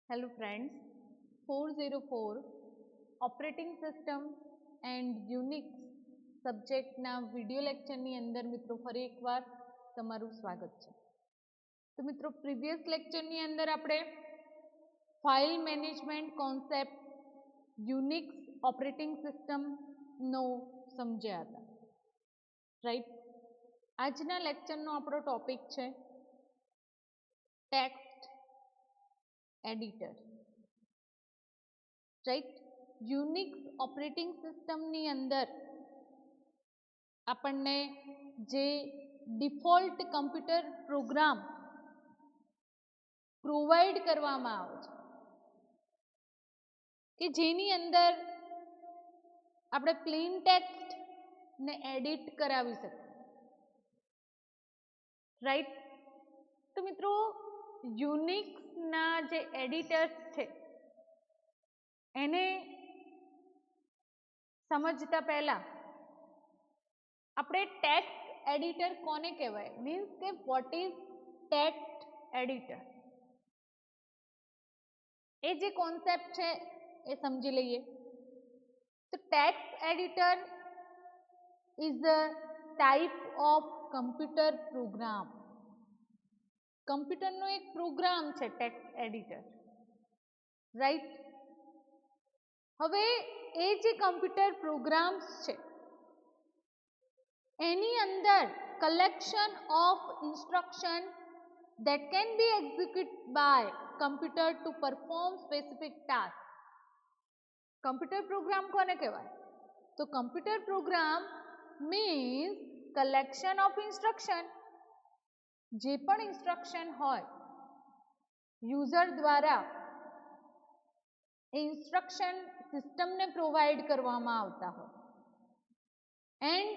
Hello friends, 404 operating system and Unix સબ્જેક્ટના video લેક્ચરની અંદર મિત્રો ફરી એકવાર તમારું સ્વાગત છે. તો મિત્રો પ્રીવિયસ લેક્ચરની અંદર આપણે file management concept Unix operating સિસ્ટમનો સમજ્યા હતા, રાઈટ. આજના લેક્ચરનો આપણો ટોપિક છે text editor, right. Unix operating સિસ્ટમની અંદર આપણને જે ડિફોલ્ટ કમ્પ્યુટર પ્રોગ્રામ પ્રોવાઈડ કરવામાં આવે છે કે જેની અંદર આપણે પ્લેન ટેક્સ્ટ ને એડિટ કરાવી શકીએ, રાઈટ. તો મિત્રો યુનિક્સના જે એડિટર્સ છે એને સમજતા પહેલા આપણે ટેક્સ્ટ એડિટર કોને કહેવાય, મીન્સ કે વોટ ઇઝ ટેક્સ્ટ એડિટર, એ જે કોન્સેપ્ટ છે એ સમજી લઈએ. તો text editor is a type of computer program. કમ્પ્યુટરનો એક પ્રોગ્રામ છે ટેક્સ્ટ એડિટર, રાઈટ. હવે એ જે કમ્પ્યુટર પ્રોગ્રામ્સ છે એની અંદર collection of instruction that can be executed by computer to perform specific task. Computer program કોને કહેવાય? તો computer program means collection of instruction. જે પણ ઇન્સ્ટ્રક્શન હોય યુઝર દ્વારા એ ઇન્સ્ટ્રક્શન સિસ્ટમને પ્રોવાઈડ કરવામાં આવતા હોય એન્ડ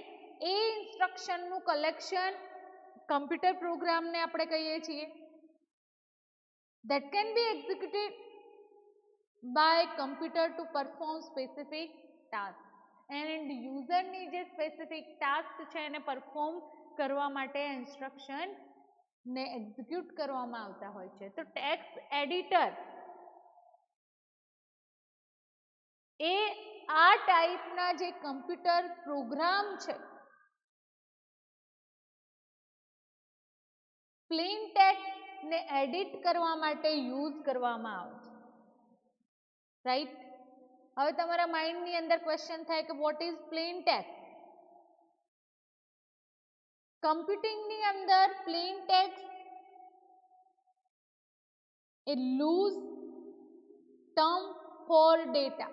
એ ઇન્સ્ટ્રક્શનનું કલેક્શન કમ્પ્યુટર પ્રોગ્રામને આપણે કહીએ છીએ that can be executed by computer to perform specific task. And યુઝરની જે સ્પેસિફિક ટાસ્ક છે એને પરફોર્મ કરવા માટે ઇન્સ્ટ્રક્શન ને એક્ઝિક્યુટ કરવામાં આવતા હોય છે. તો ટેક્સ્ટ એડિટર એ આ ટાઈપના જે કમ્પ્યુટર પ્રોગ્રામ છે પ્લેન ટેક્સ્ટ ને એડિટ કરવા માટે યુઝ કરવામાં આવે છે, રાઈટ. હવે તમારા માઇન્ડની અંદર ક્વેશ્ચન થાય કે વોટ ઇઝ પ્લેન ટેક્સ્ટ? કમ્પ્યુટિંગની અંદર પ્લેન ટેક્સ્ટ એ loose term for data.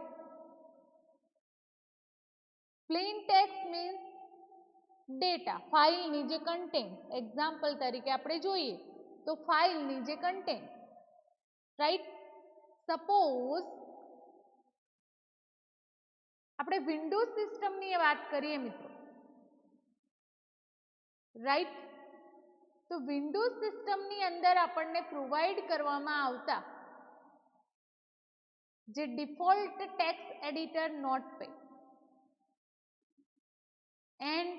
Plain text means data, ફાઇલની જે કન્ટેન્ટ, એક્ઝામ્પલ તરીકે આપણે જોઈએ તો ફાઇલની જે કન્ટેન્ટ, રાઈટ. સપોઝ આપણે વિન્ડોઝ સિસ્ટમની વાત કરીએ મિત્રો, રાઈટ. તો વિન્ડોઝ સિસ્ટમની અંદર આપણને પ્રોવાઈડ કરવામાં આવતા જે default text editor Notepad and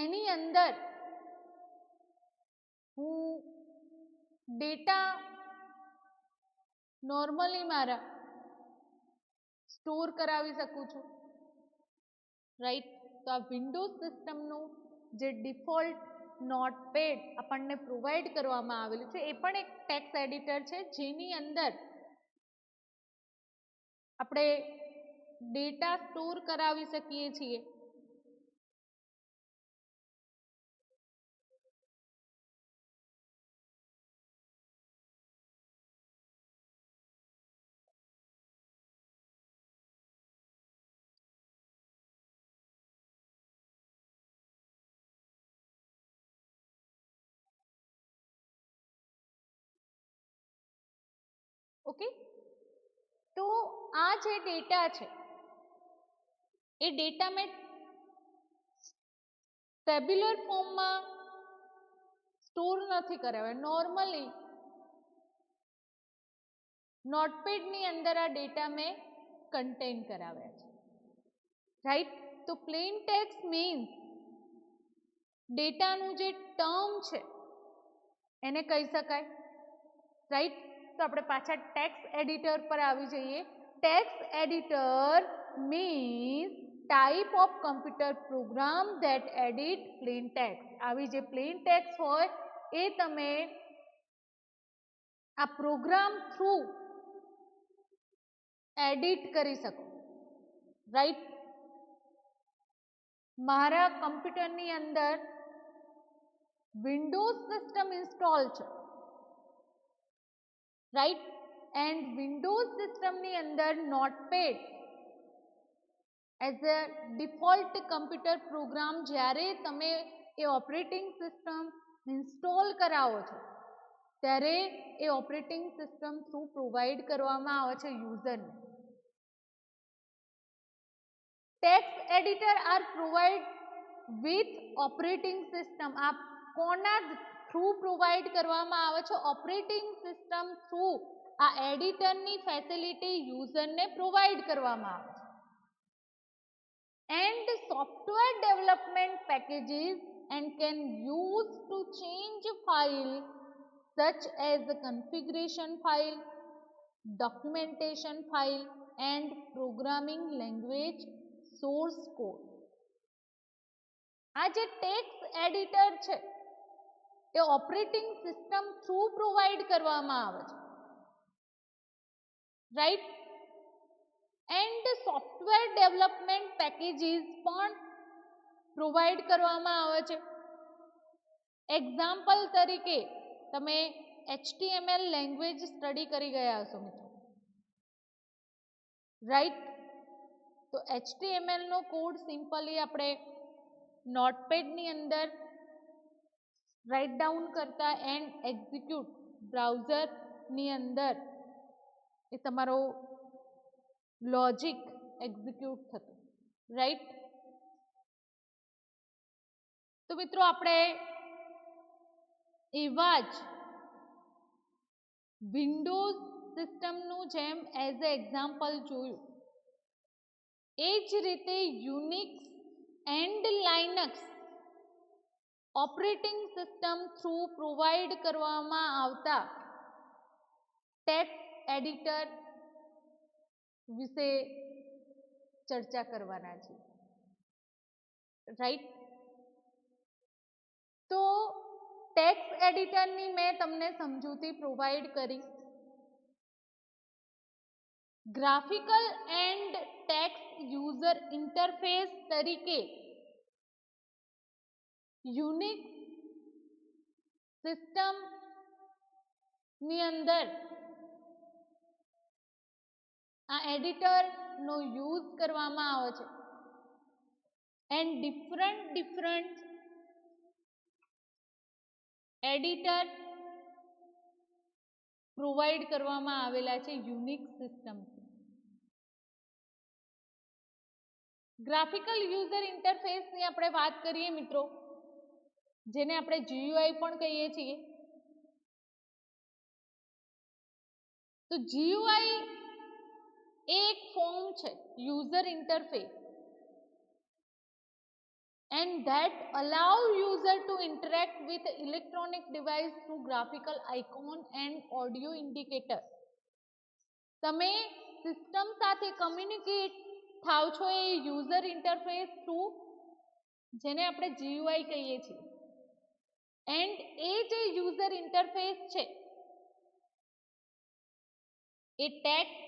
એની અંદર હું ડેટા નોર્મલી મારા સ્ટોર કરાવી શકું છું, રાઈટ. તો આ વિન્ડોઝ સિસ્ટમનું જે ડિફોલ્ટ નોટપેડ આપણને પ્રોવાઈડ કરવામાં આવેલું છે એ પણ એક ટેક્સ્ટ એડિટર છે જેની અંદર આપણે ડેટા સ્ટોર કરાવી શકીએ છીએ. ઓકે. તો આ જે ડેટા છે એ ડેટા મેં ટેબ્યુલર ફોર્મમાં સ્ટોર નથી કરાવ્યા, નોર્મલી નોટપેડની અંદર આ ડેટા મેં કન્ટેન કરાવ્યા છે, રાઈટ. તો પ્લેન ટેક્સ્ટ મીન્સ ડેટાનું જે ટર્મ છે એને કહી શકાય, રાઈટ. તો આપણે પાછા ટેક્સ્ટ એડિટર પર આવી જઈએ. Text editor means type of computer programme that edit plain text. આવી જે પ્લેન ટેક્સ્ટ હોય એ તમે આ પ્રોગ્રામ થ્રુ એડિટ કરી શકો. રાઈટ, મારા કમ્પ્યુટરની અંદર વિન્ડોઝ સિસ્ટમ ઇન્સ્ટોલ છે. રાઈટ, એન્ડ વિન્ડોઝ સિસ્ટમની અંદર Notepad as a default computer program જ્યારે તમે એ ઓપરેટિંગ સિસ્ટમ ઇન્સ્ટોલ કરાવો છો ત્યારે એ ઓપરેટિંગ સિસ્ટમ થ્રુ પ્રોવાઈડ કરવામાં આવે છે યુઝરને. Text editor are provide with operating system. આ કોના થ્રુ પ્રોવાઈડ કરવામાં આવે છે? ઓપરેટિંગ સિસ્ટમ થ્રુ આ એડિટરની ફેસિલિટી યુઝરને પ્રોવાઈડ કરવામાં આવે છે. And software development packages and can use to change file such as the configuration file, documentation file and programming language source code. આ જે ટેક્સ્ટ એડિટર છે એ ઓપરેટિંગ સિસ્ટમ થ્રુ પ્રોવાઈડ કરવામાં આવે છે. Right, and software development packages પણ provide કરવામાં આવે છે. એક્ઝામ્પલ તરીકે તમે HTML લેંગ્વેજ સ્ટડી કરી ગયા હશો મિત્રો. રાઈટ, તો HTML નો કોડ સિમ્પલી આપણે નોટપેડની અંદર રાઇટ ડાઉન કરતા એન્ડ એક્ઝિક્યુટ બ્રાઉઝરની અંદર એ તમારો લોજિક એક્ઝિક્યુટ થતું. રાઈટ, તો મિત્રો આપણે એવા જ વિન્ડોઝ સિસ્ટમનું જેમ એઝ અ એક્ઝામ્પલ જોયું એ જ રીતે Unix and Linux operating system through provide કરવામાં આવતા ટેક્સ્ટ એડિટર વિશે ચર્ચા કરવાના છે. રાઈટ, તો ટેક્સ્ટ એડિટરની મેં તમને સમજૂતી પ્રોવાઈડ કરી. Graphical and text user interface તરીકે યુનિક્સ સિસ્ટમની અંદર આ એડિટરનો યુઝ કરવામાં આવે છે એન્ડ ડિફરન્ટ એડિટર પ્રોવાઈડ કરવામાં આવેલા છે યુનિક્સ સિસ્ટમ. ગ્રાફિકલ યુઝર ઇન્ટરફેસની આપણે વાત કરીએ મિત્રો, જેને આપણે GUI પણ કહીએ છીએ. તો GUI એક ફોર્મ છે user interface and that allow user to interact with electronic device through graphical icon and audio indicator. તમે સિસ્ટમ સાથે કમ્યુનિકેટ થાવ છો એ યુઝર ઇન્ટરફેસ થ્રુ, જેને આપણે GUI કહીએ છીએ. એન્ડ એ જે યુઝર ઇન્ટરફેસ છે એ ટેક્સ્ટ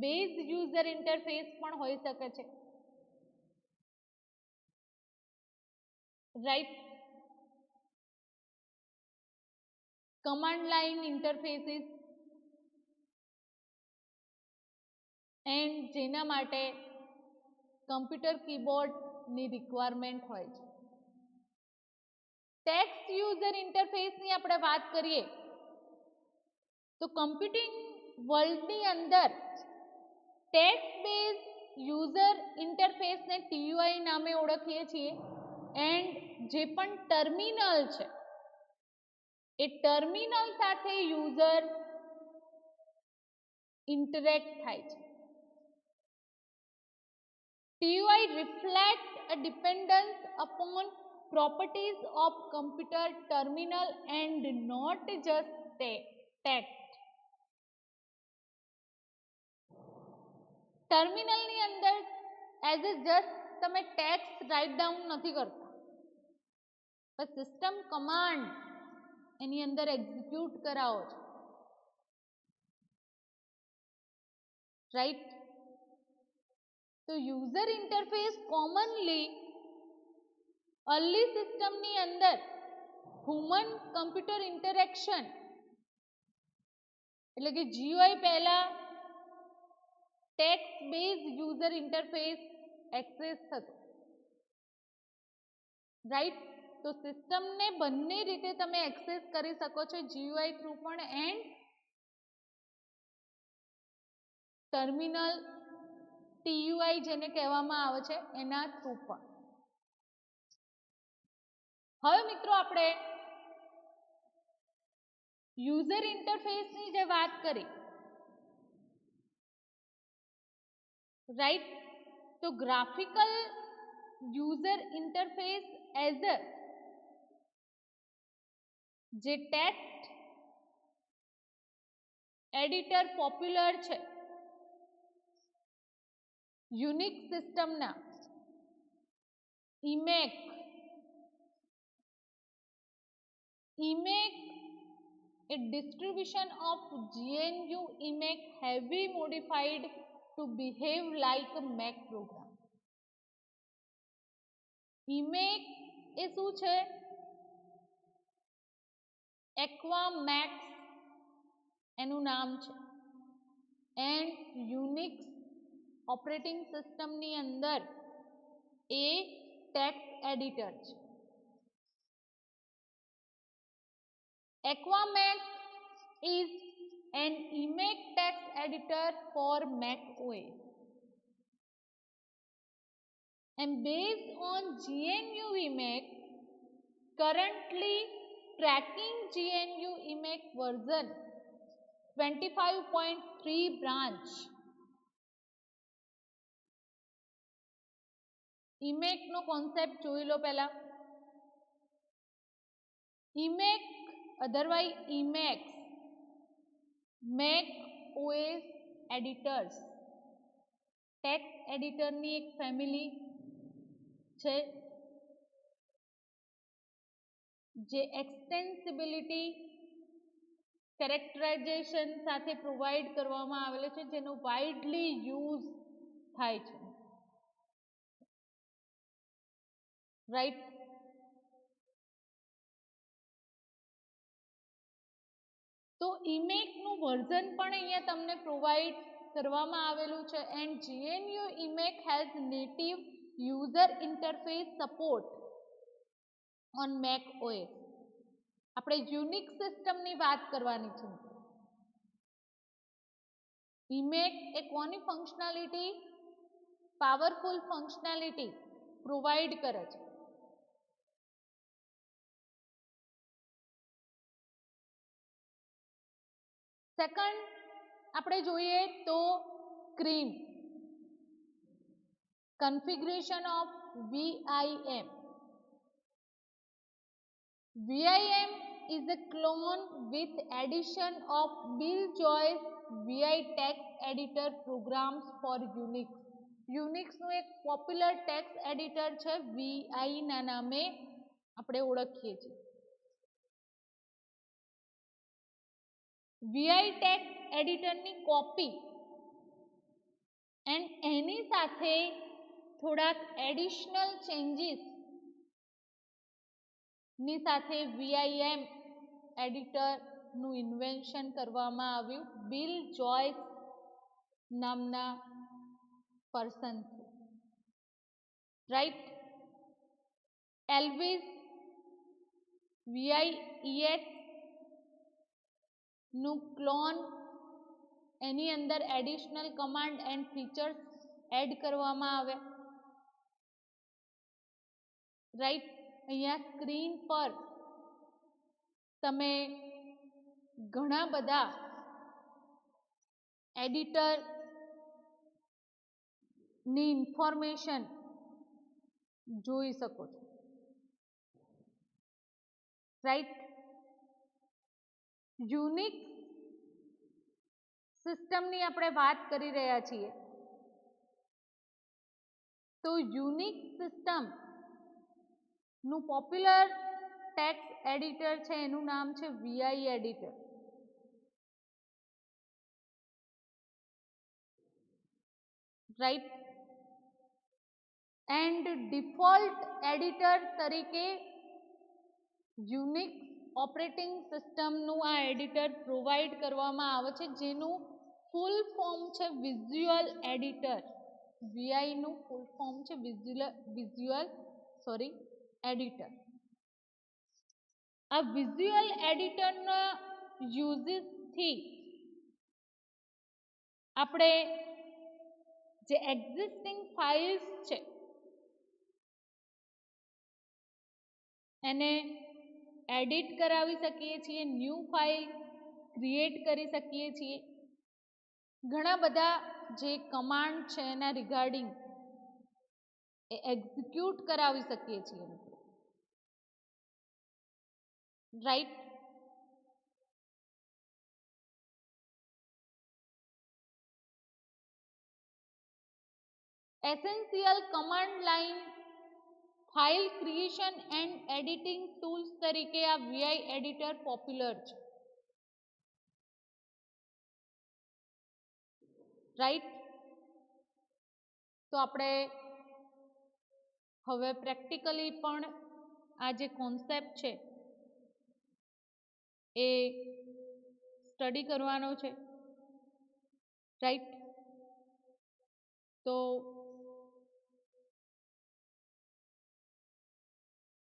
બેઝ યુઝર ઇન્ટરફેસ પણ હોઈ શકે છે. Right, command line interfaces and જેના માટે કમ્પ્યુટર કીબોર્ડની રિક્વાયરમેન્ટ હોય છે. ટેક્સ્ટ યુઝર ઇન્ટરફેસની આપણે વાત કરીએ તો કમ્પ્યુટિંગ વર્લ્ડની અંદર ટેક્સ્ટ બેઝ યુઝર ઇન્ટરફેસને TUI નામે ઓળખીએ છીએ. એન્ડ જે પણ ટર્મિનલ છે એ ટર્મિનલ સાથે યુઝર ઇન્ટરેક્ટ થાય છે. TUI reflect a dependence upon properties of computer terminal and not just text. ટર્મિનલની અંદર એઝ એ જસ્ટ તમે ટેક્સ્ટ રાઇટ ડાઉન નથી કરતા, પણ સિસ્ટમ કમાન્ડ એની અંદર એક્ઝિક્યુટ કરાવો છો, રાઈટ. તો યુઝર ઇન્ટરફેસ કોમનલી અર્લી સિસ્ટમની અંદર હ્યુમન કમ્પ્યુટર ઇન્ટરેક્શન એટલે કે GUI પહેલા text base user interface access થતો, રાઈટ. તો સિસ્ટમને બંને રીતે તમે એક્સેસ કરી શકો છો, GUI થ્રુ પણ એન્ડ ટર્મિનલ TUI જેને કહેવામાં આવે છે એના થ્રુ પણ. હવે મિત્રો આપણે યુઝર ઇન્ટરફેસની જે વાત કરી, રાઈટ. તો graphical user interface as a જે ટેક્સ્ટ એડિટર પોપ્યુલર છે યુનિક્સ સિસ્ટમના ઇમેક a distribution of GNU Emac heavy modified to behave like a Mac program. Emac એ શું છે? Aquamax એનું નામ છે એન્ડ યુનિક્સ ઓપરેટિંગ સિસ્ટમની અંદર એ ટેક્સ્ટ એડિટર છે. Aquamax is an Emac text editor for Mac OS and based on GNU Emac, currently tracking GNU Emac version 25.3 branch. Emac નો concept જોઈ લો પહેલા. Emac otherwise Emacs Mac OS editors text એડિટરની એક family છે જે એક્સટેન્સિબિલિટી કેરેક્ટરાઇઝેશન સાથે પ્રોવાઈડ કરવામાં આવેલો છે, જેનો વાઇડલી યુઝ થાય છે, રાઈટ. તો ઇમેકનું વર્ઝન પણ અહીંયા તમને પ્રોવાઈડ કરવામાં આવેલું છે and GNU Emac has native user interface support on make OS. આપણે યુનિક્સ સિસ્ટમની વાત કરવાની છે. ઇમેક એ કોની ફંક્શનાલિટી? પાવરફુલ ફંક્શનાલિટી પ્રોવાઈડ કરે છે. સેકન્ડ આપણે જોઈએ તો screen configuration of VIM. VIM is a clone with addition of Bill Joyce VI text editor programs for Unix. યુનિક્સનું એક પોપ્યુલર ટેક્સ્ટ એડિટર છે VI ના નામે આપણે ઓળખીએ છીએ. VI ટેક્સ્ટ એડિટરની કોપી એન્ડ એની સાથે થોડાક એડિશનલ ચેન્જીસ ની સાથે VIM એડિટરનું ઇન્વેન્શન કરવામાં આવ્યું બિલ જોયસ નામના પર્સન, રાઈટ. એલ્વિસ VIEX નું ક્લોન એની અંદર additional command and features add કરવામાં આવે, રાઈટ. અહીંયા સ્ક્રીન પર તમે ઘણા બધા એડિટર ની ઇન્ફોર્મેશન જોઈ શકો છો, રાઈટ. યુનિક્સ સિસ્ટમની આપણે વાત કરી રહ્યા છીએ તો યુનિક સિસ્ટમનું પોપ્યુલર ટેક્સ્ટ એડિટર છે એનું નામ છે VI editor. Right. And default editor તરીકે યુનિક ઓપરેટિંગ સિસ્ટમનું આ એડિટર પ્રોવાઈડ કરવામાં આવે છે જેનું ફૂલ ફોર્મ છે વિઝ્યુઅલ એડિટર. VI નું ફૂલ ફોર્મ છે એડિટર. આ વિઝ્યુઅલ એડિટરના યુઝિસથી આપણે જે એક્ઝિસ્ટિંગ ફાઇલ્સ છે એને એડિટ કરાવી શકીએ છીએ, ન્યૂ ફાઇલ ક્રિએટ કરી શકીએ છીએ. ઘણા બધા જે કમાન્ડ છે એના રિગાર્ડિંગ એ એક્ઝિક્યુટ કરાવી શકીએ છીએ. Right. Essential command line file creation and editing tools તરીકે આ VI એડિટર પોપ્યુલર છે. રાઈટ. તો આપણે હવે પ્રેક્ટિકલી પણ આ જે કોન્સેપ્ટ છે એ સ્ટડી કરવાનો છે. રાઈટ. તો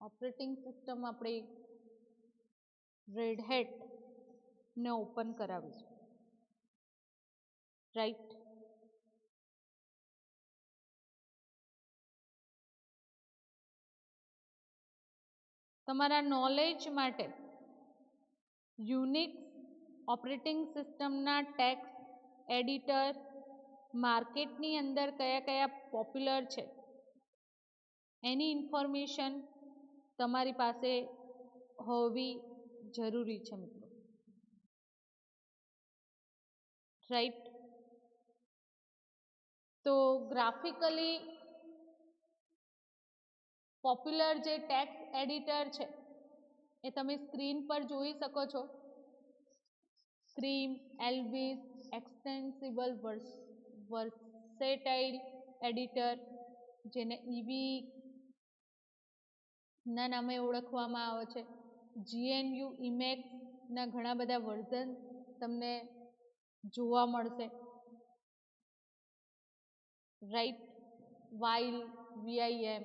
ઓપરેટિંગ સિસ્ટમ આપણે રેડ હેટ ને ઓપન કરાવીશું. રાઈટ. તમારા નોલેજ માટે યુનિક ઓપરેટિંગ સિસ્ટમના ટેક્સ્ટ એડિટર માર્કેટની અંદર કયા કયા પોપ્યુલર છે એની ઇન્ફોર્મેશન તમારી પાસે હોવી જરૂરી છે મિત્રો. રાઈટ. તો ગ્રાફિકલી પોપ્યુલર જે ટેક્સ્ટ એડિટર છે એ તમે સ્ક્રીન પર જોઈ શકો છો. સ્ક્રીમ, એલ્વિસ, એક્સટેન્સિબલ વર્સેટાઇલ એડિટર જેને EVE ના નામે ઓળખવામાં આવે છે. GNU Emacs ના ઘણા બધા વર્ઝન તમને જોવા મળશે. રાઈટ. While, VIM.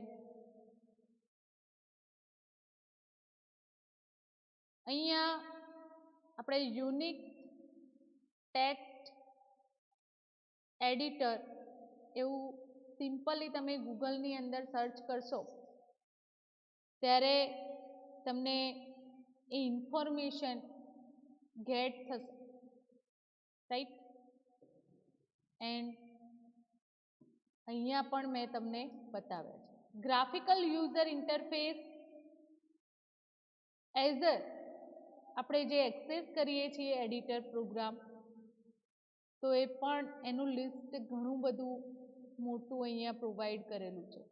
અહીંયા આપણે યુનિક ટેક્સ્ટ એડિટર એવું સિમ્પલી તમે ગૂગલની અંદર સર્ચ કરશો ત્યારે તમને એ ઇન્ફોર્મેશન ગેટ થશે. રાઈટ. એન્ડ અહીંયા પણ મેં તમને બતાવ્યા છે. ગ્રાફિકલ યુઝર ઇન્ટરફેસ એઝ આપણે જે એક્સેસ કરીએ છીએ એડિટર પ્રોગ્રામ તો એ પણ એનું લિસ્ટ ઘણું બધું મોટું અહીંયા પ્રોવાઈડ કરેલું છે.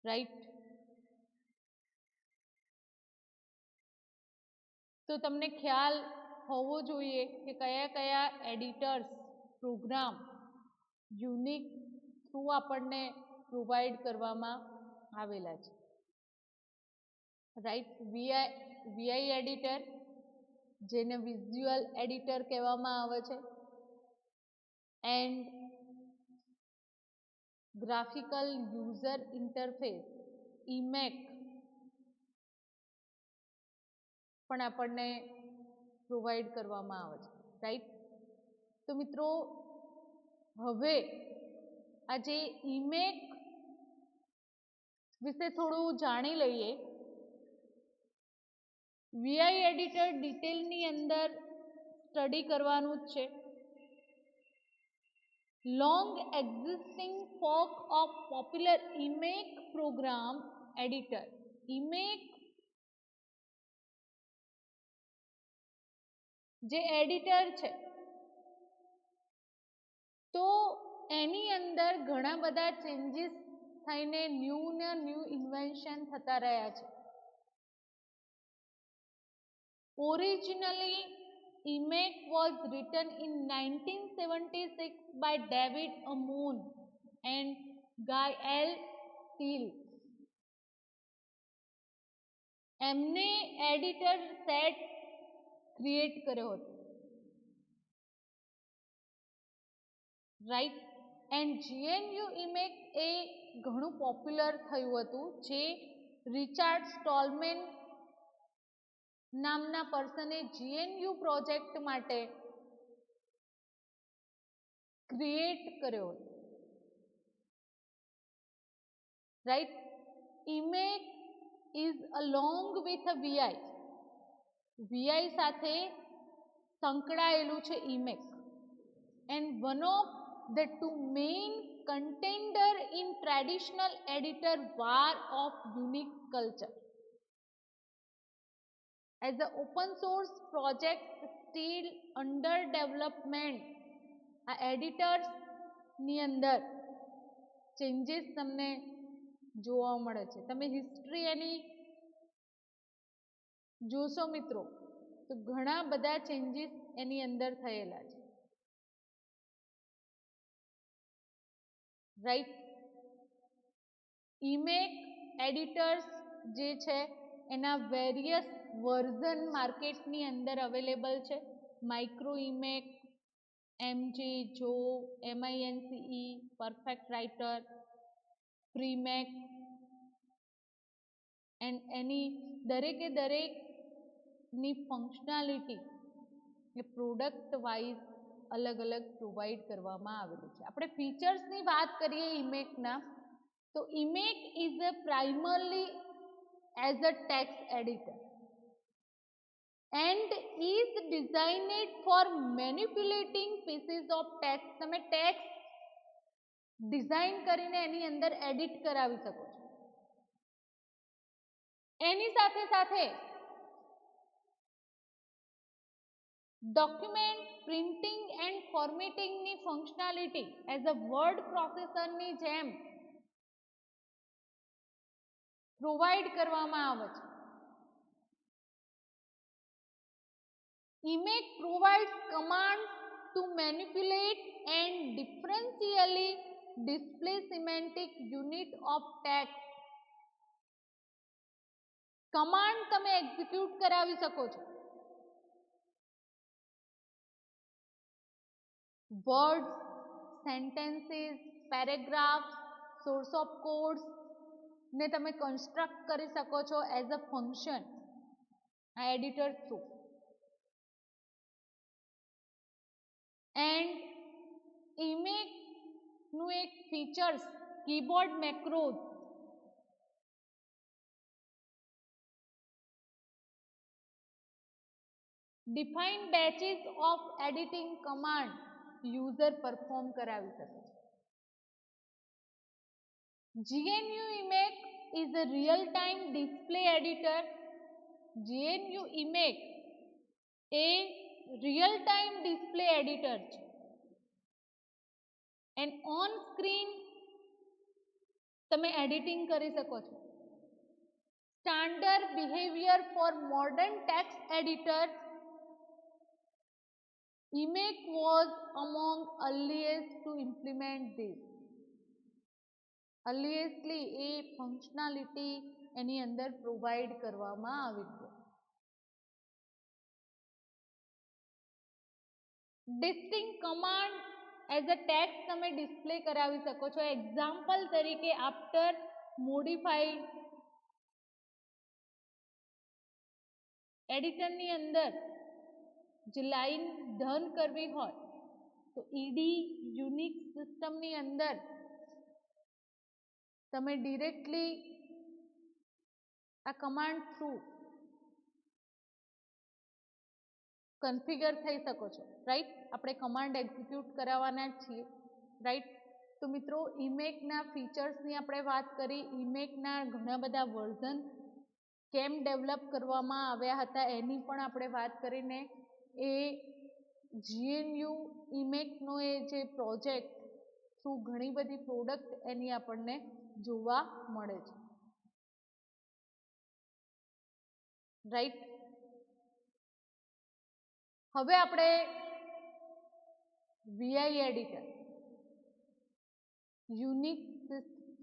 રાઈટ. તો તમને ખ્યાલ હોવો જોઈએ કે કયા કયા એડિટર્સ પ્રોગ્રામ યુનિક થ્રુ આપણને પ્રોવાઈડ કરવામાં આવેલા છે. રાઈટ. VI એડિટર જેને વિઝ્યુઅલ એડિટર કહેવામાં આવે છે and graphical user interface EMAC પણ આપણને પ્રોવાઈડ કરવામાં આવે છે. રાઈટ. તો મિત્રો હવે આ જે EMAC વિશે થોડું જાણી લઈએ. VI એડિટર ડિટેલની અંદર સ્ટડી કરવાનું જ છે. Long existing fork of popular EMAC program editor. EMAC જે એડિટર છે તો એની અંદર ઘણા બધા ચેન્જીસ થઈને ન્યૂ ને ન્યૂ ઇન્વેન્શન થતા રહ્યા છે. Originally, EMAC was written in 1976 by David Amoon and Guy L. Steele. એમને એડિટર સેટ ક્રિએટ કર્યો હતો, રાઈટ. એન્ડ GNU ઇમેક એ ઘણું પોપ્યુલર થયું હતું, જે રિચાર્ડ સ્ટોલમેન નામના પર્સને GNU પ્રોજેક્ટ માટે ક્રિએટ કર્યો હતો, right. ઇમેક is along with a VI. VI સાથે સંકળાયેલું છે ઇમેક, and one of the two main contender in traditional editor war of Unix culture. As an open source project still under development, આ editors ની અંદર changes તમને જોવા મળે છે. તમે હિસ્ટ્રી એની જોશો મિત્રો તો ઘણા બધા ચેન્જીસ એની અંદર થયેલા છે, રાઈટ. ઇમેક એડિટર્સ જે છે એના વેરિયસ વર્ઝન માર્કેટની અંદર અવેલેબલ છે. માઇક્રો ઇમેક, એમજી, જો, MINCE, પરફેક્ટ રાઇટર, પ્રીમેક, એન્ડ એની દરેકે દરેકની ફંક્શનાલિટી એ પ્રોડક્ટ વાઇઝ અલગ અલગ પ્રોવાઈડ કરવામાં આવેલી છે. આપણે ફીચર્સની વાત કરીએ ઇમેકના, તો Emac is a primarily as a text editor and is designed for manipulating pieces of text. તમે ટેક્સ્ટ ડિઝાઇન કરીને એની અંદર એડિટ કરાવી શકો છો. એની સાથે સાથે ડોક્યુમેન્ટ પ્રિન્ટિંગ એન્ડ ફોર્મેટિંગની ફંક્શનાલિટી એઝ અ વર્ડ પ્રોસેસરની જેમ પ્રોવાઈડ કરવામાં આવે છે. Emac provides commands to manipulate and differentially display semantic unit of text. Command તમે એક્ઝિક્યુટ કરાવી શકો છો. Words, sentences, paragraphs, source of codes ને તમે કન્સ્ટ્રક્ટ કરી શકો છો એઝ અ ફંક્શન આ એડિટર થ્રુ. એન્ડ ઇમેકનું એક features keyboard macros, define batches of editing command user perform કરાવી શકે છે. GNU Emac is a real time display editor. GNU Emac એ રિયલ ટાઈમ ડિસ્પ્લે એડિટર છે. એન્ડ ઓન સ્ક્રીન તમે editing કરી શકો છો. Standard behaviour four modern text editor. Emac was among earliest to implement this. Earliestly એ functionality એની અંદર provide કરવામાં આવી છે. Distinct command as a text તમે ડિસ્પ્લે કરાવી શકો છો. એક્ઝામ્પલ તરીકે આફ્ટર મોડિફાઈડ એડિટરની અંદર જે લાઈન ધન કરવી હોય તો ઈડી યુનિક્સ સિસ્ટમની અંદર તમે ડિરેક્ટલી આ કમાન્ડ થ્રુ કન્ફિગર થઈ શકો છો, રાઈટ. આપણે કમાન્ડ એક્ઝિક્યુટ કરાવવાના જ છીએ, રાઈટ. તો મિત્રો ઇમેકના ફીચર્સની આપણે વાત કરી, ઇમેકના ઘણા બધા વર્ઝન કેમ ડેવલપ કરવામાં આવ્યા હતા એની પણ આપણે વાત કરીને એ GNU ઇમેકનો એ જે પ્રોજેક્ટ શું ઘણી બધી પ્રોડક્ટ એની આપણને જોવા મળે છે, રાઈટ. હવે આપણે વીઆઈ એડિટર યુનિક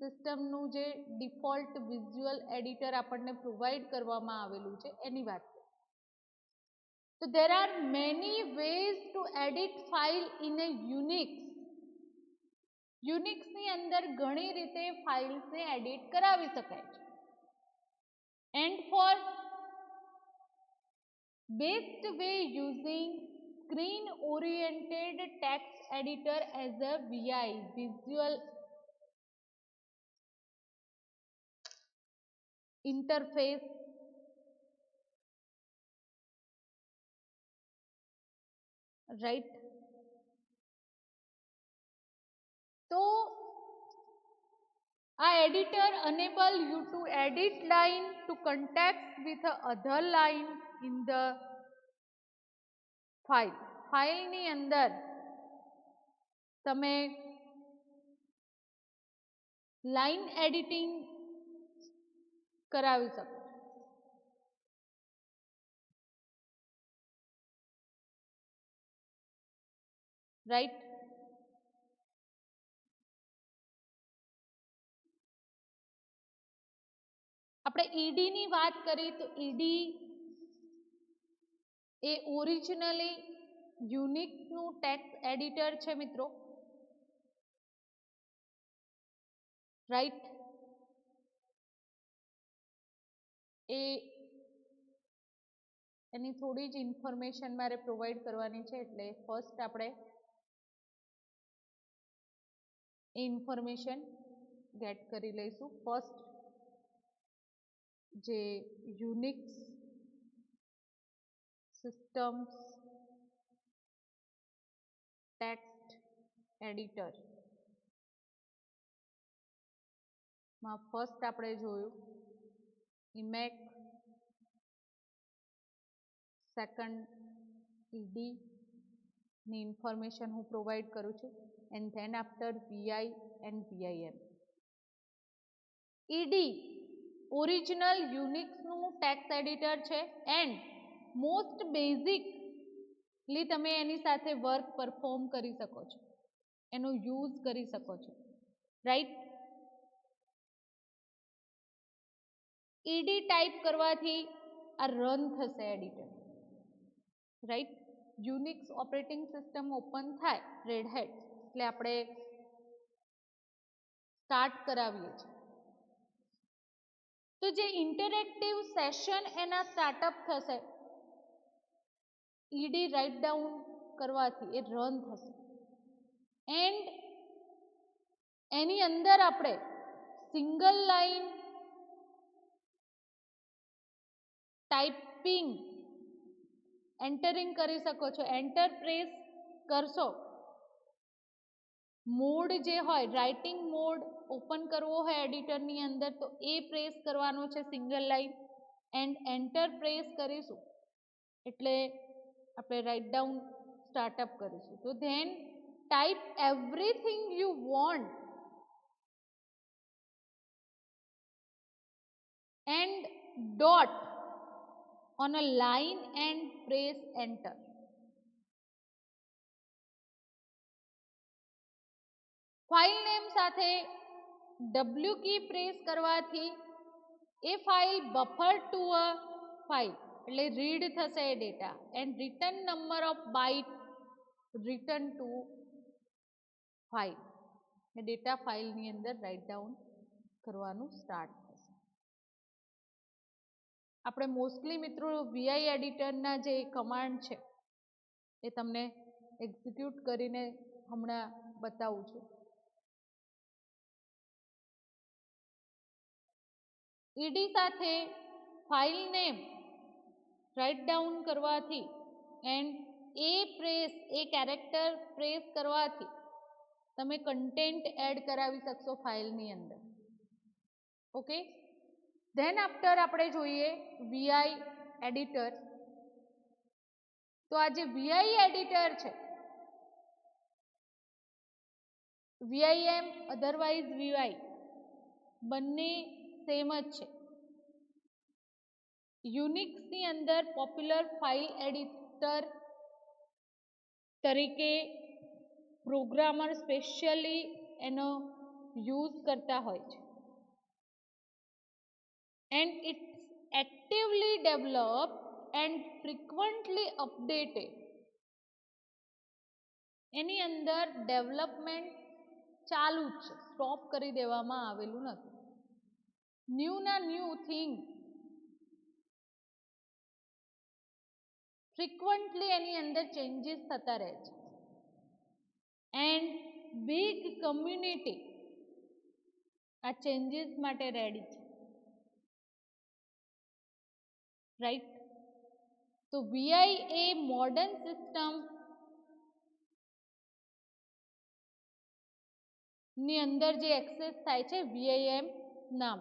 સિસ્ટમનું જે ડિફોલ્ટ વિઝ્યુઅલ એડિટર આપણને પ્રોવાઈડ કરવામાં આવેલું છે એની વાત કરીએ. તો there are many ways to edit file in a Unix. Unix ની અંદર ઘણી રીતે ફાઇલ્સને એડિટ કરાવી શકાય છે. And for best way using screen oriented text editor as a VI visual interface, right. તો આ editor enable you to edit line to context with a other line in the file. File ની અંદર તમે line editing કરાવી શકો, right. આપણે ED ની વાત કરી તો ઈડી એ ઓરિજિનલી યુનિક્સનું ટેક્સ્ટ એડિટર છે મિત્રો, રાઈટ. એની થોડી જ ઇન્ફોર્મેશન મારે પ્રોવાઈડ કરવાની છે, એટલે ફર્સ્ટ આપણે એ ઇન્ફોર્મેશન ગેટ કરી લઈશું. ફર્સ્ટ જે યુનિક્સ સિસ્ટમ્સ ટેક્સ્ટ એડિટર માં ફર્સ્ટ આપણે જોયું ઇમેક, સેકન્ડ ઈડી ની ઇન્ફોર્મેશન હું પ્રોવાઈડ કરું છું, and then after VI and VIM. ED original યુનિક્સનું ટેક્સ્ટ એડિટર છે એન્ડ મોસ્ટ બેઝિકલી તમે એની સાથે વર્ક પરફોર્મ કરી શકો છો, એનો યુઝ કરી શકો છો, રાઈટ. ઈડી ટાઈપ કરવાથી આ રન થશે editor, right. Unix operating system open થાય રેડ હેટ એટલે આપણે સ્ટાર્ટ કરાવીએ છીએ, તો જે ઇન્ટરેક્ટિવ સેશન એના સ્ટાર્ટઅપ થશે ઈડી રાઇટ ડાઉન કરવાથી એ રન થશે એન્ડ એની અંદર આપણે સિંગલ લાઈન ટાઈપિંગ એન્ટરિંગ કરી શકો છો. એન્ટર પ્રેસ કરશો, મોડ જે હોય રાઇટિંગ મોડ ઓપન કરવો હોય એડિટરની અંદર તો એ પ્રેસ કરવાનો છે single line, and enter press કરીશું એટલે આપણે રાઇટ ડાઉન સ્ટાર્ટઅપ કરીશું. તો then type everything you want and dot on a line and press enter. File name સાથે W કી પ્રેસ કરવાથી એ file buffer to a file એટલે read થશે એ data and return number of byte return to file, એ data ફાઇલની અંદર write down કરવાનું સ્ટાર્ટ થશે. આપણે મોસ્ટલી મિત્રો વીઆઈ એડિટરના જે કમાન્ડ છે એ તમને એક્ઝિક્યુટ કરીને હમણાં બતાવું છું. ઈડી સાથે ફાઇલ નેમ રાઇટ ડાઉન કરવાથી એન્ડ એ કેરેક્ટર પ્રેસ કરવાથી તમે કન્ટેન્ટ એડ કરાવી શકશો ફાઇલની અંદર, ઓકે. ધેન આફ્ટર આપણે જોઈએ વીઆઈ એડિટર. તો આ જે વીઆઈ એડિટર છે VIM અધરવાઇઝ VI બંને સેમ જ છે. યુનિક્સની અંદર પોપ્યુલર ફાઇલ એડિટર તરીકે પ્રોગ્રામર સ્પેશિયલી એનો યુઝ કરતા હોય છે. And it's actively developed and frequently updated. એની અંદર ડેવલપમેન્ટ ચાલુ જ છે, સ્ટોપ કરી દેવામાં આવેલું નથી. ન્યૂ થિંગ ફ્રીક્વન્ટલી એની અંદર ચેન્જીસ થતા રહે છે. એન્ડ બિગ કમ્યુનિટી આ ચેન્જીસ માટે રેડી છે. રાઈટ. તો VI એ મોડર્ન સિસ્ટમ ની અંદર જે એક્સેસ થાય છે VIM નામ.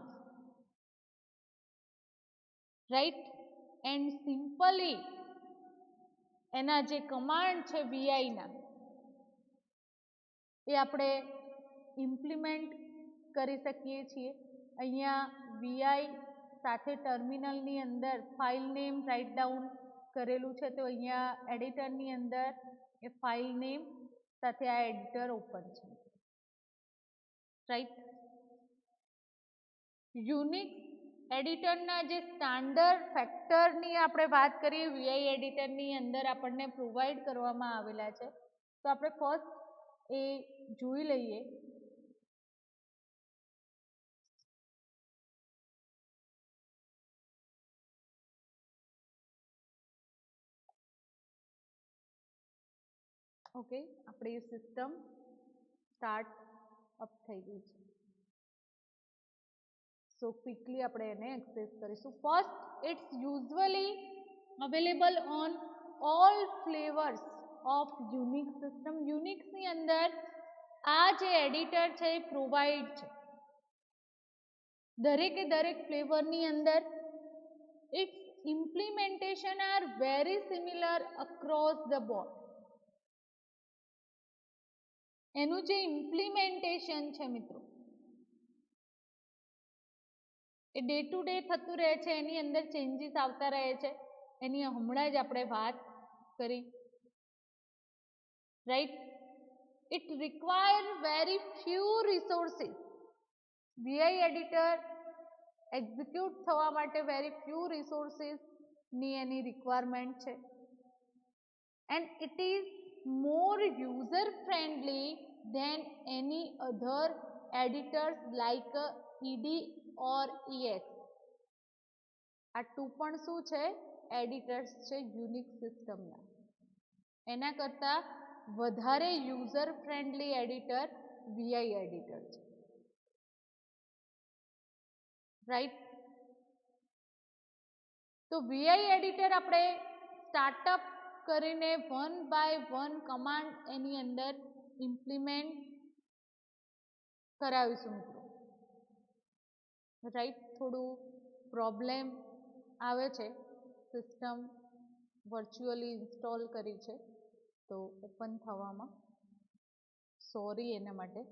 રાઈટ. એન્ડ સિમ્પલી એના જે કમાન્ડ છે VI ના એ આપણે ઇમ્પ્લિમેન્ટ કરી શકીએ છીએ. અહીંયા VI સાથે ટર્મિનલની અંદર ફાઇલ નેમ રાઇટ ડાઉન કરેલું છે, તો અહીંયા એડિટરની અંદર એ ફાઇલ નેમ સાથે આ એડિટર ઓપન છે. રાઈટ. યુનિક્સ એડિટરના જે સ્ટાન્ડર્ડ ફેક્ટરની આપણે વાત કરીએ VI એડિટરની અંદર આપણને પ્રોવાઈડ કરવામાં આવેલા છે, તો આપણે ફર્સ્ટ એ જોઈ લઈએ. ઓકે, આપણી સિસ્ટમ સ્ટાર્ટ અપ થઈ ગઈ છે. સો ક્વિકલી આપણે એને એક્સેસ કરીશું. First, it's usually available on all flavours of Unix system. યુનિક્સની અંદર આ જે એડિટર છે એ પ્રોવાઈડ છે દરેકે દરેક ફ્લેવરની અંદર. Its implementation are very similar across the board. એનું જે ઇમ્પ્લિમેન્ટેશન છે મિત્રો એ ડે ટુ ડે થતું રહે છે, એની અંદર ચેન્જીસ આવતા રહે છે, એની હમણાં જ આપણે વાત કરી. Right. It require very few resources. VI editor execute થવા માટે વેરી ફ્યુ રિસોર્સિસની એની રિક્વાયરમેન્ટ છે. And it is more user friendly than any other editors like ED or EX. આ ટુ પણ શું છે? એડિટર્સ છે યુનિક્સ સિસ્ટમના. એના કરતા વધારે user friendly editor VI editor છે. રાઈટ. તો VI એડિટર આપણે સ્ટાર્ટઅપ કરીને વન બાય વન કમાન્ડ એની અંદર ઇમ્પ્લિમેન્ટ કરાવીશું મિત્રો. રાઈટ. થોડું પ્રોબ્લેમ આવે છે, સિસ્ટમ વર્ચ્યુઅલી ઇન્સ્ટોલ કરી છે તો ઓપન થવામાં સોરી એના માટે.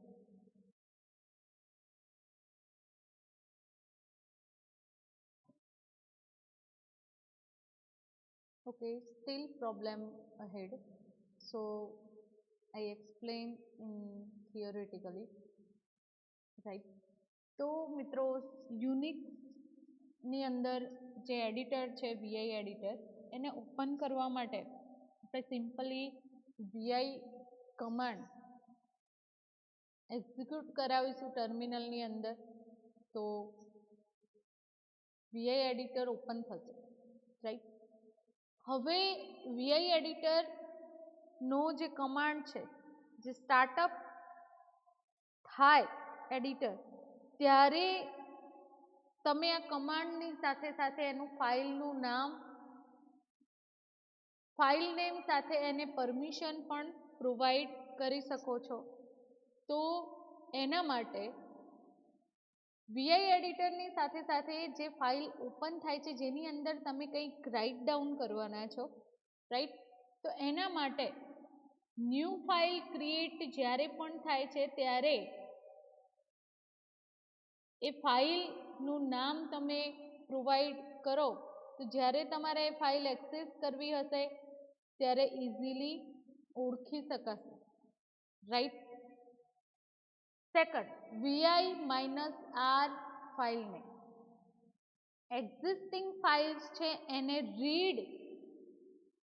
Okay, still problem ahead, so I explain in theoretically. Right. તો મિત્રો યુનિક્સની અંદર જે એડિટર છે VI એડિટર એને ઓપન કરવા માટે આપણે સિમ્પલી VI કમાન્ડ એક્ઝિક્યુટ કરાવીશું ટર્મિનલની અંદર, તો VI એડિટર ઓપન થશે. રાઈટ. હવે VI એડિટરનો જે કમાન્ડ છે, જે સ્ટાર્ટઅપ થાય એડિટર, ત્યારે તમે આ કમાન્ડની સાથે સાથે એનું ફાઇલનું નામ, ફાઇલ નેમ સાથે એને પરમિશન પણ પ્રોવાઈડ કરી શકો છો. તો એના માટે VI એડિટરની સાથે સાથે જે ફાઇલ ઓપન થાય છે જેની અંદર તમે કંઈક રાઇટ ડાઉન કરવાના છો, રાઈટ, તો એના માટે ન્યૂ ફાઇલ ક્રિએટ જ્યારે પણ થાય છે ત્યારે એ ફાઇલનું નામ તમે પ્રોવાઈડ કરો તો જ્યારે તમારે એ ફાઇલ એક્સેસ કરવી હશે ત્યારે ઇઝીલી ઓળખી શકાશે, રાઈટ. સેકન્ડ, vi-r ફાઇલને એક્ઝિસ્ટિંગ ફાઇલ્સ છે એને રીડ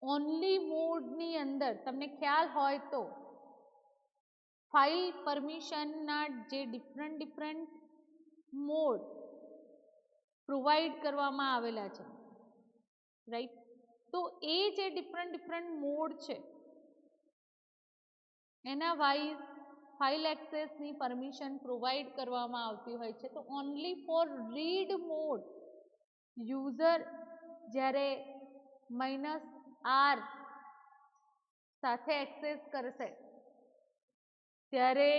ઓનલી મોડની અંદર તમને ખ્યાલ હોય તો ફાઇલ પરમિશનના જે ડિફરન્ટ મોડ પ્રોવાઈડ કરવામાં આવેલા છે, રાઈટ. તો એ જે ડિફરન્ટ મોડ છે એના વાઇઝ ફાઇલ એક્સેસની પરમિશન પ્રોવાઈડ કરવામાં આવતી હોય છે. તો only for read mode user જ્યારે -r સાથે એક્સેસ કરશે ત્યારે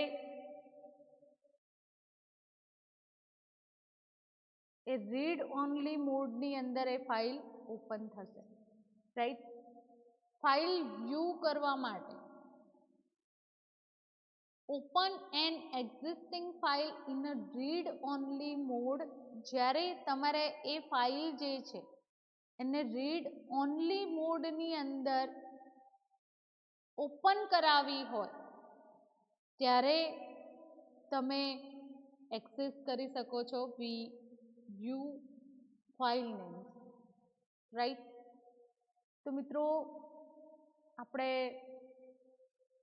એ રીડ ઓનલી મોડની અંદર એ ફાઇલ ઓપન થશે, રાઈટ. ફાઇલ વ્યૂ કરવા માટે open an existing file in a read only mode, જ્યારે તમારે એ ફાઇલ જે છે એને રીડ ઓનલી મોડની અંદર ઓપન કરાવી હોય ત્યારે તમે એક્સેસ કરી શકો છો વ્યૂ ફાઇલ નેમ્સ, રાઈટ. તો મિત્રો આપણે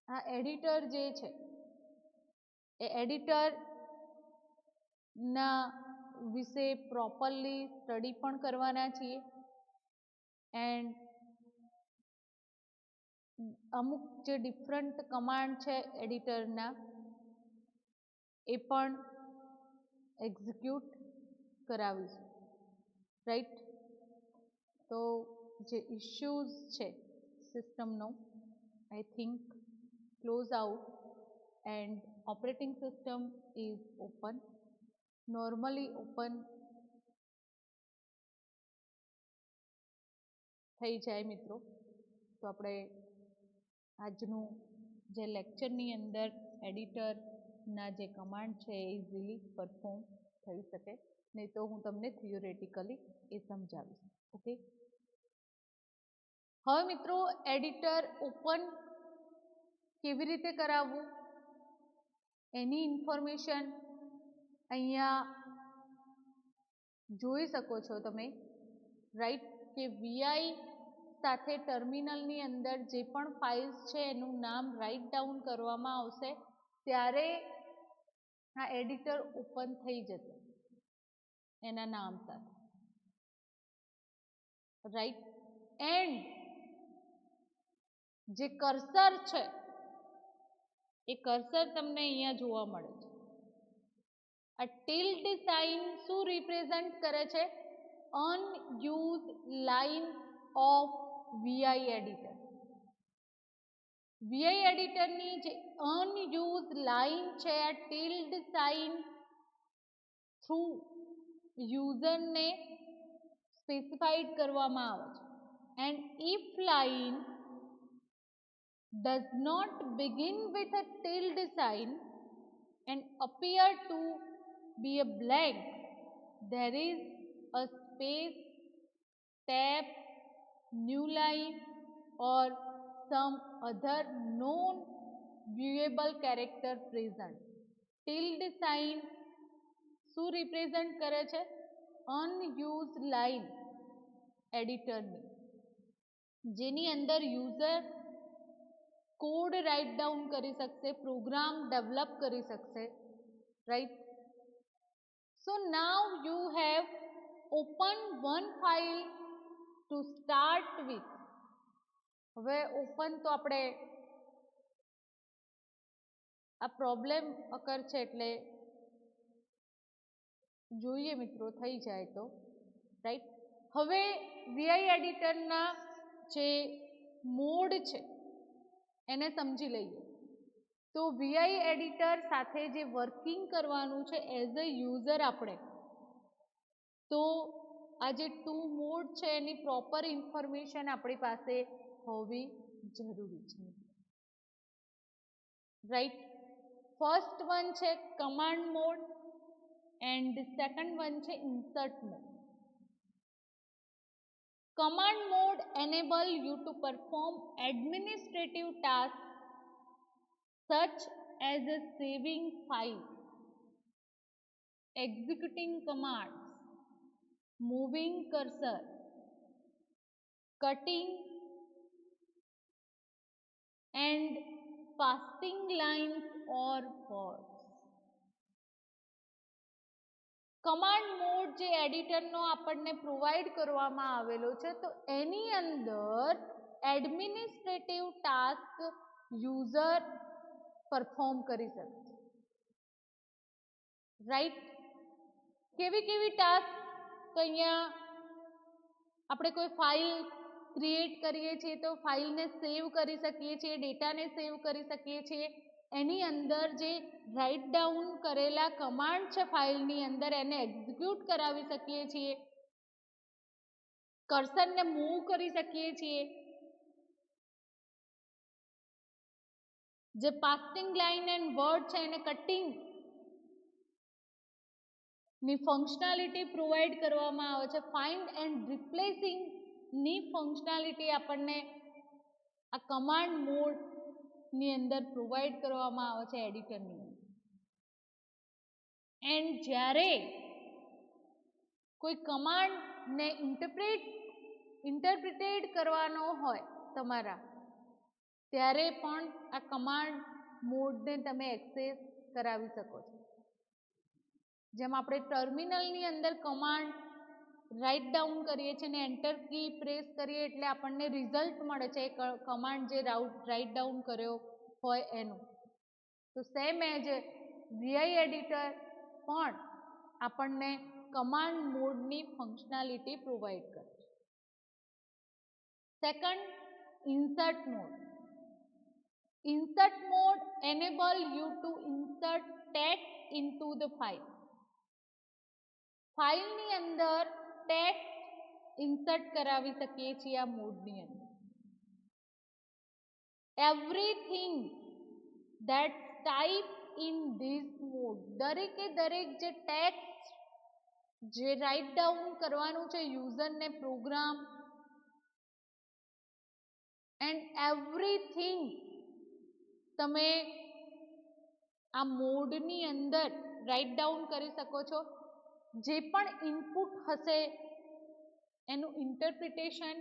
આ એડિટર જે છે એ એડિટરના વિશે પ્રોપરલી સ્ટડી પણ કરવાના છીએ એન્ડ અમુક જે ડિફરન્ટ કમાન્ડ છે એડિટરના એ પણ એક્ઝિક્યુટ કરાવીશું, રાઈટ. તો જે ઇશ્યુઝ છે સિસ્ટમનો I think close out and operating system is open, normally open થઈ જાય મિત્રો. તો આપણે આજનું જે લેક્ચરની અંદર એડિટરના જે કમાન્ડ છે એ ઇઝીલી પરફોર્મ થઈ શકે, નહીં તો હું તમને થિયોરેટિકલી એ સમજાવીશ, ઓકે. હવે મિત્રો એડિટર ઓપન કેવી રીતે કરાવવું એની ઇન્ફોર્મેશન અહીંયા જોઈ શકો છો તમે, રાઈટ. કે વીઆઈ સાથે ટર્મિનલની અંદર જે પણ ફાઇલ્સ છે એનું નામ રાઇટ ડાઉન કરવામાં આવશે ત્યારે આ એડિટર ઓપન થઈ જશે એના નામ સાથે, રાઈટ. એન્ડ જે કર્સર છે એ કર્સર તમને અહીંયા જોવા મળે છે. આ ટિલ્ડ સાઇન શું રિપ્રેઝન્ટ કરે છે? Unused line of VI editor. VI એડિટરની જે અનયુઝ લાઇન છે આ ટિલ્ડ સાઇન થ્રુ યુઝરને સ્પેસિફાઈડ કરવામાં આવે છે. And if line does not begin with a tilde sign and appear to be a blank, there is a space, tab, new line or some other non-viewable character present. Tilde sign શું represent કરે છે? Unused line એડિટરની જેની અંદર user code write down કરી શકશે, program develop કરી શકશે, right. So now you have open one file to start with. હવે ઓપન તો આપણે આ પ્રોબ્લેમ અકર છે એટલે જોઈએ મિત્રો થઈ જાય તો, રાઈટ. હવે વીઆઈ એડિટરના જે મોડ છે એને સમજી લઈએ. તો વીઆઈ એડિટર સાથે જે વર્કિંગ કરવાનું છે એઝ અ યુઝર આપણે, તો આ જે ટુ મોડ છે એની પ્રોપર ઇન્ફોર્મેશન આપણી પાસે હોવી જરૂરી છે. રાઈટ. ફર્સ્ટ વન છે command mode and second one છે insert mode. Command mode enable you to perform administrative tasks such as saving files, executing commands, moving cursor, cutting and pasting lines or words. Command mode જે એડિટરનો આપણને provide કરવામાં આવેલો છે તો એની અંદર administrative task user perform કરી શકે છે. રાઈટ. કેવી ટાસ્ક? તો અહીંયા આપણે કોઈ ફાઇલ ક્રિએટ કરીએ છીએ તો ફાઇલને સેવ કરી શકીએ છીએ, ડેટાને સેવ કરી શકીએ છીએ. એની અંદર જે રાઇટ ડાઉન કરેલા કમાન્ડ છે ફાઇલની અંદર એને એક્ઝિક્યુટ કરાવી શકીએ છીએ, કર્સરને મૂવ કરી શકીએ છીએ, જે પાસ્ટિંગ લાઇન એન્ડ વર્ડ છે એને કટિંગ ની ફંક્શનાલિટી પ્રોવાઈડ કરવામાં આવે છે. ફાઇન્ડ એન્ડ રિપ્લેસિંગ ની ફંક્શનાલિટી આપણને આ કમાન્ડ મોડ ની અંદર પ્રોવાઈડ કરવામાં આવે છે એડિટરની અંદર. એન્ડ જ્યારે કોઈ કમાન્ડને ઇન્ટરપ્રિટેડ કરવાનો હોય તમારા, ત્યારે પણ આ કમાન્ડ મોડને તમે એક્સેસ કરાવી શકો છો. જેમ આપણે ટર્મિનલની અંદર કમાન્ડ રાઇટ ડાઉન કરીએ છીએ અને એન્ટર કી પ્રેસ કરીએ એટલે આપણને રિઝલ્ટ મળે છે કમાન્ડ જે રાઇટ ડાઉન કર્યો હોય એનું. તો સેમ એજ વીઆઈ એડિટર પણ આપણને કમાન્ડ મોડની ફંક્શનાલિટી પ્રોવાઈડ કરે છે. Second, insert mode. Insert mode enable you to insert text into the file. ફાઇલની અંદર ટેક્સ્ટ ઇન્સર્ટ કરાવી શકીએ છીએ આ મોડની અંદર. Everything that type in this mode, દરેકે દરેક જે ટેક્સ્ટ જે રાઇટ ડાઉન કરવાનું છે યુઝરને પ્રોગ્રામ એન્ડ એવરીથિંગ તમે આ મોડની અંદર રાઇટ ડાઉન કરી શકો છો. જે પણ ઇનપુટ હશે એનું ઇન્ટરપ્રિટેશન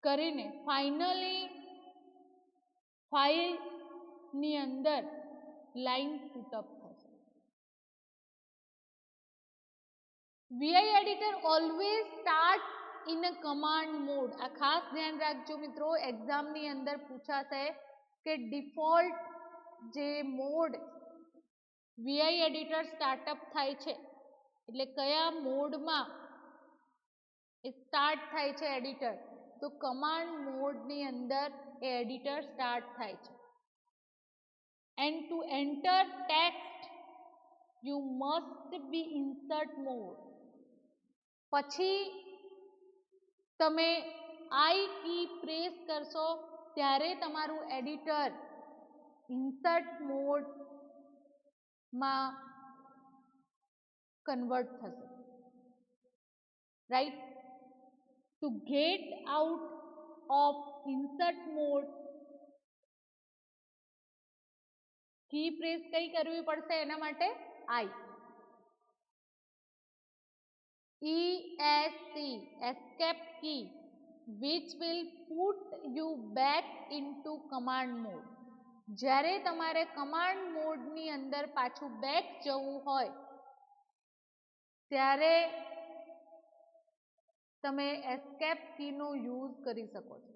કરીને ફાઇનલી ફાઇલની અંદર લાઇન પુટઅપ થશે. Vi editor always start in a command mode. આ ખાસ ધ્યાન રાખજો મિત્રો, એક્ઝામની અંદર પૂછાશે કે ડિફોલ્ટ જે મોડ વીઆઈ એડિટર સ્ટાર્ટઅપ થાય છે એટલે કયા મોડમાં સ્ટાર્ટ થાય છે એડિટર, તો કમાન્ડ મોડની અંદર એ એડિટર સ્ટાર્ટ થાય છે. And to enter text you must be insert mode. પછી તમે આઈ કી પ્રેસ કરશો ત્યારે તમારું એડિટર ઇન્સર્ટ મોડમાં કન્વર્ટ થશે. Right. To get out of insert mode key press કઈ કરવી પડશે એના માટે? આઈ. ESC escape key which will put you back into command mode. જ્યારે તમારે કમાન્ડ મોડની અંદર પાછું બેક જવું હોય ત્યારે તમે એસ્કેપ કીનો યુઝ કરી શકો છો.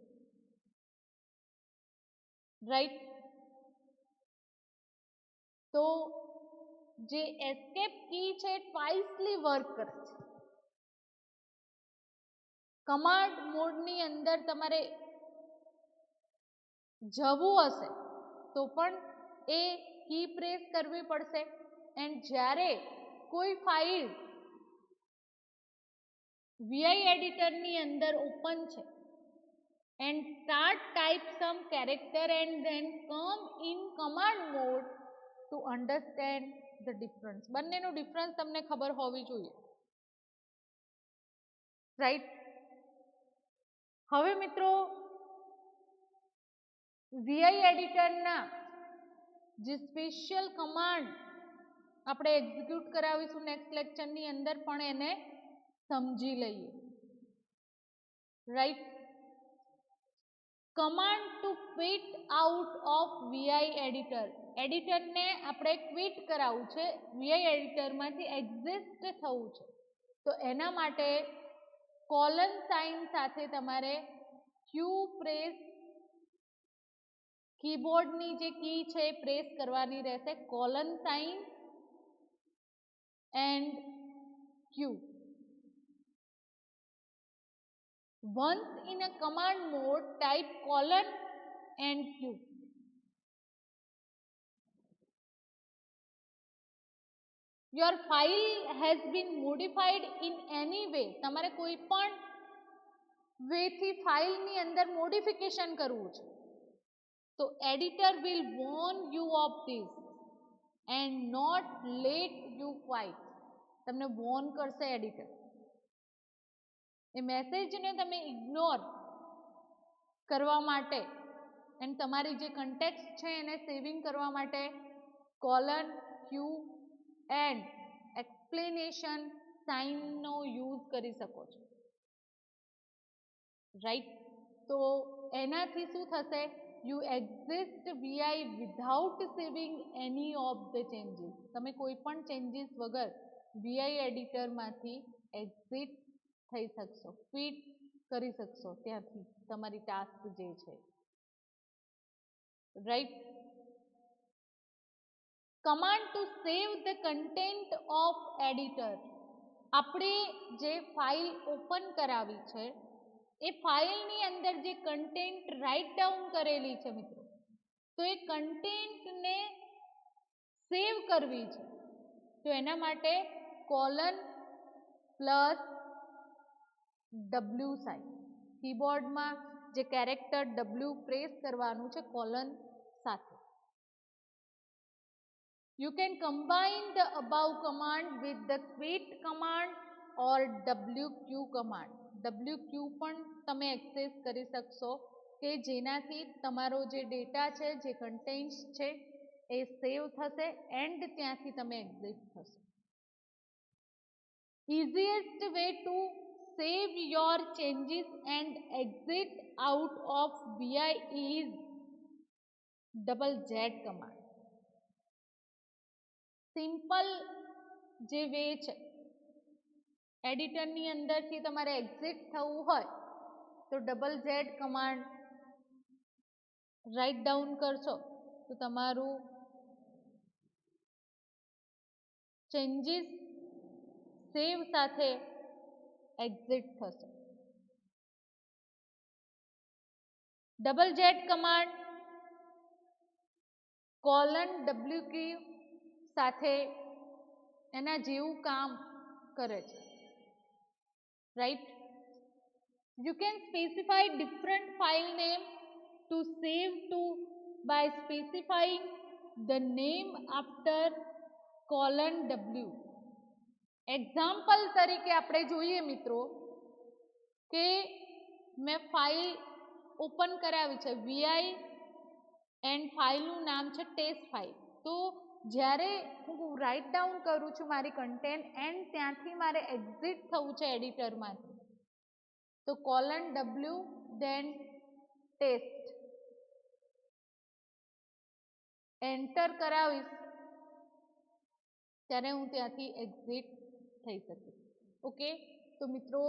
રાઈટ. તો જે એસ્કેપ કી છે ટ્વાઇસલી વર્ક કરે છે. કમાન્ડ મોડની અંદર તમારે જવું હશે તો પણ એ કી પ્રેસ કરવી પડશે. એન્ડ જ્યારે કોઈ ફાઇલ વીઆઈ એડિટરની અંદર ઓપન છે and start type some character and then come in command mode to understand the difference. બંનેનો ડિફરન્સ તમને ખબર હોવી જોઈએ, રાઈટ. હવે મિત્રો વીઆઈ એડિટરના જે સ્પેશિયલ કમાન્ડ આપણે એક્ઝિક્યુટ કરાવીશું નેક્સ્ટ લેક્ચરની અંદર, પણ એને સમજી લઈએ, right. Command to quit out of VI editor. એડિટરને આપણે ક્વિટ કરાવવું છે, વીઆઈ એડિટરમાંથી એક્ઝિસ્ટ થવું છે, તો એના માટે કોલન સાઇન સાથે તમારે ક્યુ પ્રેસ, કીબોર્ડની જે કી છે એ પ્રેસ કરવાની રહેશે, colon sign and Q. Once in a command mode, type colon and Q. Your file has been modified in any way. તમારે કોઈ પણ વે થી ફાઇલની અંદર મોડિફિકેશન કરવું છે, તો editor will warn you of this and not let you quit. તમને Warne કરશે એડિટર. એ મેસેજને તમે ઇગ્નોર કરવા માટે અને તમારી જે કન્ટેક્સ્ટ છે એને સેવિંગ કરવા માટે કોલન, ક્યુ એન્ડ એક્સપ્લેનેશન સાઇનનો યુઝ કરી શકો છો, રાઈટ. તો એનાથી શું થશે? You exist VI without saving any of the changes. તમે કોઈ પણ ચેન્જીસ વગર વીઆઈ એડિટરમાંથી એક્ઝિટ થઈ શકશો, ક્વિટ કરી શકશો ત્યાંથી તમારી ટાસ્ક જે છે, right. Command to save the content of editor. આપણે જે ફાઇલ ઓપન કરાવી છે એ ફાઇલની અંદર જે કન્ટેન્ટ રાઇટ ડાઉન કરેલી છે મિત્રો, તો એ કન્ટેન્ટને સેવ કરવી છે, તો એના માટે કોલન પ્લસ ડબલ્યુ સાઇન, કીબોર્ડમાં જે કેરેક્ટર ડબલ્યુ પ્રેસ કરવાનું છે કોલન સાથે. You can combine the above command with the quit command or WQ command. WQ પણ તમે એક્સેસ કરી શકશો કે જેનાથી તમારો જે ડેટા છે, જે કન્ટેન્ટ્સ છે એ સેવ થશે એન્ડ ત્યાંથી તમે એક્ઝિટ થશો. Easiest way to save your changes and exit out of VI is ZZ command. Simple જે વે છે, એડિટરની અંદરથી તમારે એક્ઝિટ થવું હોય તો ZZ કમાન્ડ રાઇટ ડાઉન કરશો તો તમારું ચેન્જીસ સેવ સાથે એક્ઝિટ થશે. ZZ કમાન્ડ કોલન WQ સાથે એના જેવું કામ કરે છે, right. You can specify different file name to save to by specifying the name after colon W. Example તરીકે આપણે જોઈએ મિત્રો કે મેં ફાઇલ ઓપન કરાવી છે વીઆઈ એન્ડ ફાઇલનું નામ છે ટેસ્ટ ફાઇલ. તો જ્યારે હું રાઇટ ડાઉન કરું છું મારી કન્ટેન્ટ એન્ડ ત્યાંથી મારે એક્ઝિટ થવું છે એડિટરમાંથી, તો કોલન ડબલ્યુ દેન ટેસ્ટ એન્ટર કરાવીશ ત્યારે હું ત્યાંથી એક્ઝિટ થઈ શકીશ. ઓકે, તો મિત્રો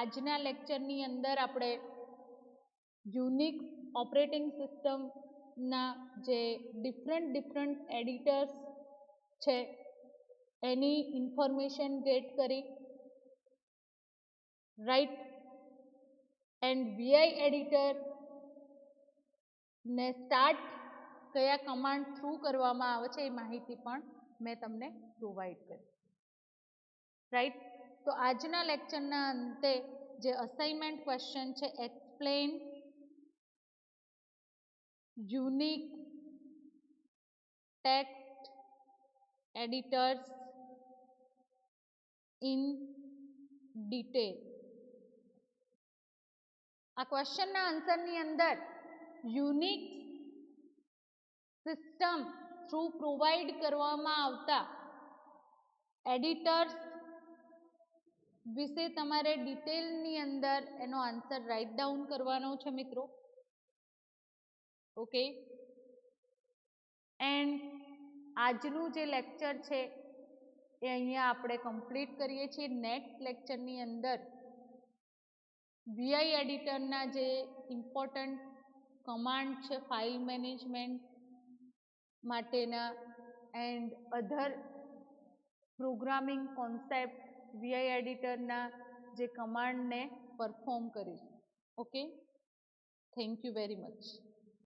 આજના લેક્ચરની અંદર આપણે યુનિક્સ ઓપરેટિંગ સિસ્ટમના જે ડિફરન્ટ એડિટર્સ છે એની ઇન્ફોર્મેશન ગેટ કરી, રાઈટ. એન્ડ વીઆઈ એડિટર ને સ્ટાર્ટ કયા કમાન્ડ થ્રુ કરવામાં આવે છે એ માહિતી પણ મેં તમને પ્રોવાઈડ કરી, રાઈટ. તો આજના લેક્ચરના અંતે જે અસાઇનમેન્ટ ક્વેશ્ચન છે, explain unique text editors in detail. આ ક્વેશ્ચનના આન્સરની અંદર યુનિક સિસ્ટમ થ્રુ પ્રોવાઈડ કરવામાં આવતા એડિટર્સ વિશે તમારે ડિટેલની અંદર એનો આન્સર રાઇટ ડાઉન કરવાનો છે મિત્રો. ઓકે, એન્ડ આજનું જે લેક્ચર છે એ અહીંયા આપણે કમ્પ્લીટ કરીએ છીએ. નેક્સ્ટ લેક્ચરની અંદર વીઆઈ એડિટરના જે ઇમ્પોર્ટન્ટ કમાન્ડ છે ફાઇલ મેનેજમેન્ટ માટેના and other programming concept VI એડિટરના જે કમાન્ડને પરફોર્મ કરીશું. Okay, thank you very much.